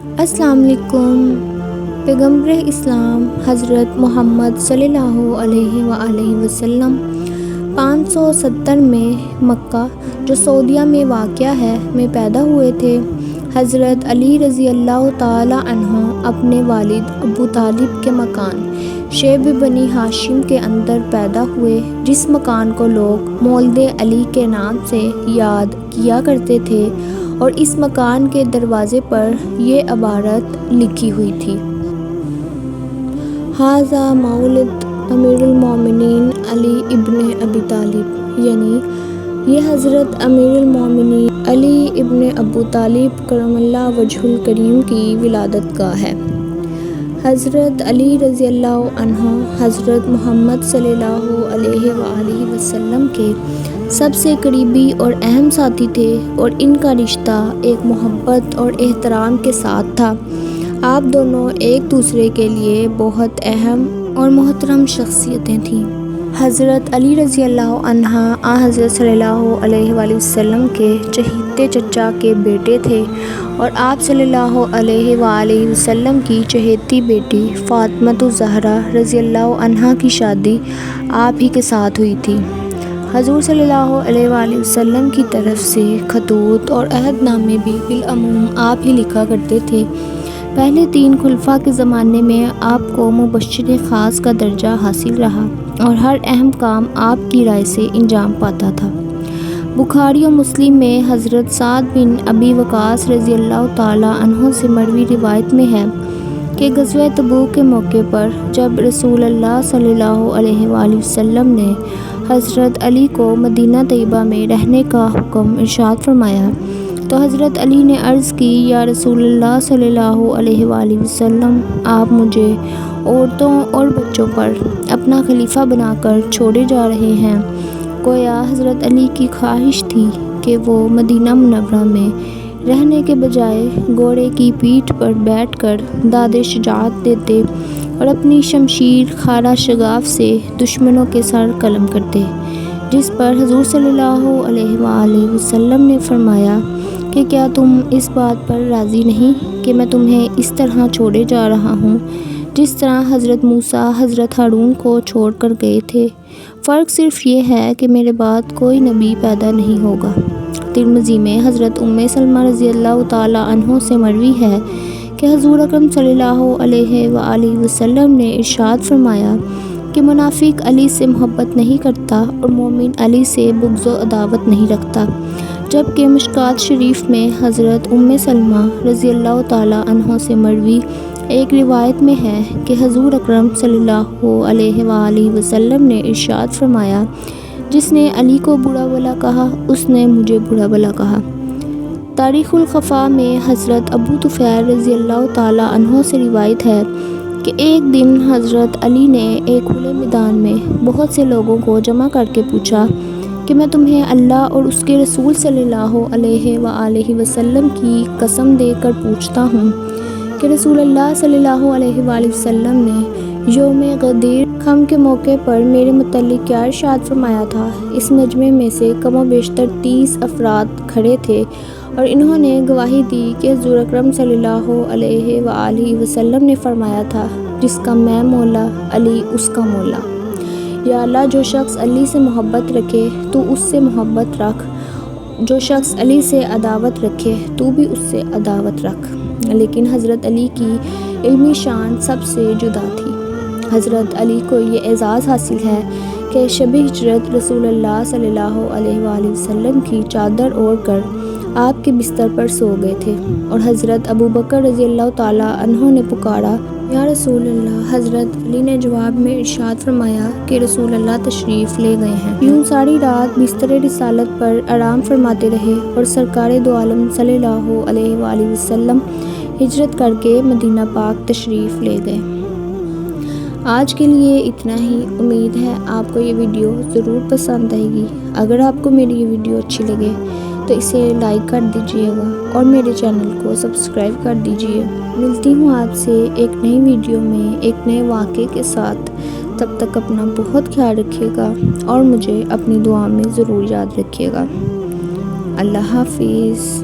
السلام علیکم۔ پیغمبر اسلام حضرت محمد صلی اللہ علیہ وآلہ وسلم 570 میں مکہ جو سعودیہ میں واقع ہے میں پیدا ہوئے تھے۔ حضرت علی رضی اللہ تعالی عنہ اپنے والد ابو طالب کے مکان شیب بنی ہاشم کے اندر پیدا ہوئے، جس مکان کو لوگ مولد علی کے نام سے یاد کیا کرتے تھے، اور اس مکان کے دروازے پر یہ عبارت لکھی ہوئی تھی: ھذا مولد امیر المومنین علی ابن ابی طالب، یعنی یہ حضرت امیر المومنین علی ابن ابو طالب کرم اللہ وجہہ الکریم کی ولادت گاہ ہے۔ حضرت علی رضی اللہ عنہ حضرت محمد صلی اللہ علیہ وآلہ وسلم کے سب سے قریبی اور اہم ساتھی تھے، اور ان کا رشتہ ایک محبت اور احترام کے ساتھ تھا۔ آپ دونوں ایک دوسرے کے لیے بہت اہم اور محترم شخصیتیں تھیں۔ حضرت علی رضی اللہ عنہ حضرت صلی اللہ علیہ وآلہ وسلم کے چہیتے چچا کے بیٹے تھے، اور آپ صلی اللہ علیہ وآلہ وسلم کی چہیتی بیٹی فاطمۃ الزہرا رضی اللہ عنہا کی شادی آپ ہی کے ساتھ ہوئی تھی۔ حضور صلی اللہ علیہ وآلہ وسلم کی طرف سے خطوط اور عہد نامے بھی بالعموم آپ ہی لکھا کرتے تھے۔ پہلے 3 خلفاء کے زمانے میں آپ کو مبشر خاص کا درجہ حاصل رہا، اور ہر اہم کام آپ کی رائے سے انجام پاتا تھا۔ بخاری و مسلم میں حضرت سعد بن ابی وقاص رضی اللہ تعالی عنہ سے مروی روایت میں ہے کہ غزوہ تبوک کے موقع پر جب رسول اللہ صلی اللہ علیہ وآلہ وسلم نے حضرت علی کو مدینہ طیبہ میں رہنے کا حکم ارشاد فرمایا، تو حضرت علی نے عرض کی: یا رسول اللہ صلی اللہ علیہ وآلہ وسلم، آپ مجھے عورتوں اور بچوں پر اپنا خلیفہ بنا کر چھوڑے جا رہے ہیں۔ گویا حضرت علی کی خواہش تھی کہ وہ مدینہ منورہ میں رہنے کے بجائے گھوڑے کی پیٹھ پر بیٹھ کر داد شجاعت دیتے اور اپنی شمشیر خارا شگاف سے دشمنوں کے سر قلم کرتے، جس پر حضور صلی اللہ علیہ وآلہ وسلم نے فرمایا کہ کیا تم اس بات پر راضی نہیں کہ میں تمہیں اس طرح چھوڑے جا رہا ہوں جس طرح حضرت موسیٰ حضرت ہارون کو چھوڑ کر گئے تھے؟ فرق صرف یہ ہے کہ میرے بعد کوئی نبی پیدا نہیں ہوگا۔ ترمذی میں حضرت سلمہ رضی اللہ تعالی عنہ سے مروی ہے کہ حضور اکرم صلی اللہ علیہ وآلہ وسلم نے ارشاد فرمایا کہ منافق علی سے محبت نہیں کرتا اور مومن علی سے بغض و عداوت نہیں رکھتا، جبکہ مشکوٰۃ شریف میں حضرت سلمہ رضی اللہ تعالی عنہ سے مروی ایک روایت میں ہے کہ حضور اکرم صلی اللہ علیہ وآلہ وسلم نے ارشاد فرمایا: جس نے علی کو برا بھلا کہا، اس نے مجھے برا بھلا کہا۔ تاریخ الخفا میں حضرت ابو طفیل رضی اللہ تعالی عنہ سے روایت ہے کہ ایک دن حضرت علی نے ایک کھلے میدان میں بہت سے لوگوں کو جمع کر کے پوچھا کہ میں تمہیں اللہ اور اس کے رسول صلی اللہ علیہ وآلہ وسلم کی قسم دے کر پوچھتا ہوں کہ رسول اللہ صلی اللہ علیہ وآلہ وسلم نے یوم غدیر خم کے موقع پر میرے متعلق کیا ارشاد فرمایا تھا؟ اس مجمع میں سے کم و بیشتر 30 افراد کھڑے تھے، اور انہوں نے گواہی دی کہ حضور اکرم صلی اللہ علیہ وآلہ وسلم نے فرمایا تھا: جس کا میں مولا، علی اس کا مولا۔ یا اللہ، جو شخص علی سے محبت رکھے تو اس سے محبت رکھ، جو شخص علی سے عداوت رکھے تو بھی اس سے عداوت رکھ۔ لیکن حضرت علی کی علمی شان سب سے جدا تھی۔ حضرت علی کو یہ اعزاز حاصل ہے کہ شب ہجرت رسول اللہ صلی اللہ علیہ وآلہ وسلم کی چادر اوڑھ کر آپ کے بستر پر سو گئے تھے، اور حضرت ابو بکر رضی اللہ تعالی عنہ نے پکارا: یا رسول اللہ۔ حضرت علی نے جواب میں ارشاد فرمایا کہ رسول اللہ تشریف لے گئے ہیں۔ یوں ساری رات بستر رسالت پر آرام فرماتے رہے، اور سرکار دو عالم صلی اللہ علیہ وآلہ وسلم ہجرت کر کے مدینہ پاک تشریف لے گئے۔ آج کے لیے اتنا ہی۔ امید ہے آپ کو یہ ویڈیو ضرور پسند آئے گی۔ اگر آپ کو میری یہ ویڈیو اچھی لگے تو اسے لائک کر دیجئے گا اور میرے چینل کو سبسکرائب کر دیجئے۔ ملتی ہوں آپ سے ایک نئی ویڈیو میں ایک نئے واقعے کے ساتھ۔ تب تک اپنا بہت خیال رکھیے گا اور مجھے اپنی دعا میں ضرور یاد رکھیے گا۔ اللہ حافظ۔